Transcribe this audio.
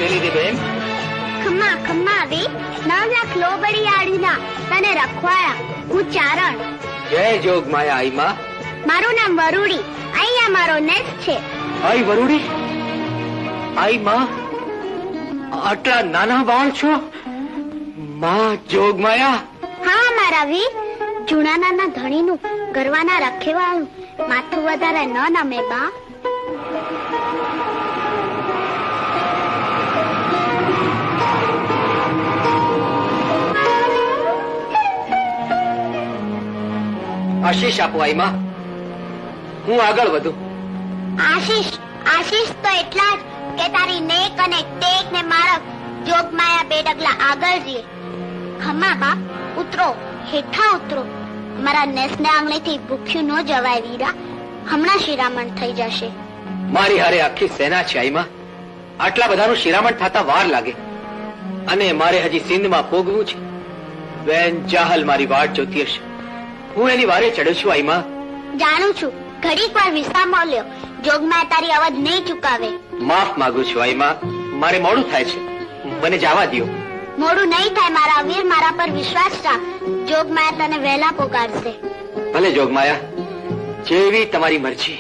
લીધી બેન? ખમ્મા ખમ્મા વી 9 લાખ લોબડી આડીના તને રખવાયા. હું ચારણ. જય જોગ માયા આઈ માં. મારું નામ વરુડી. અહીંયા મારો નેસ્ટ છે. આઈ વરુડી, આઈ માં, આટલા નાના બાળ છો માં જોગ માયા. હા મારા વીર, જૂના નાના ધણીનું ગરવાના રખેવાળું માથું વધારે ન નમે બા. આશીષ આપો આઈ માં, હું આગળ વધુ. આશીષ આશીષ તો એટલા જ કે તારી નેક અને ટેક ને મારક જોગમાયા 2 ડગલા આગળ જઈએ. ખમ્મા બા, ઉતરો, હેઠા ઉતરો. મારા નેસને આંગળીથી ભૂખ્યું ન જવાય વીરા. હમણાં શિરામણ થઈ જશે. મારી હારે આખી સેના છે આઈ માં. આટલા બધાનું શિરામણ થતા વાર લાગે, અને મારે હજી સિંધમાં પોગવું છે. બેન ચાહલ મારી વાટ જોતી હશે. હું એની વારે ચડ્યો છું આઈ માં. જાણું છું, ઘડીક વાર વિશ્રામ લ્યો. જોગમાયા તારી અવાજ નહીં ચૂકાવે. માફ માંગુ છું આઈ માં, મારે મોડું થાય છે, મને જવા દો. મોડું નહીં થાય મારા વીર, મારા પર વિશ્વાસ રાખ. જોગમાયા તને વહેલા પોકારશે. ભલે જોગમાયા, જેવી તમારી મરજી.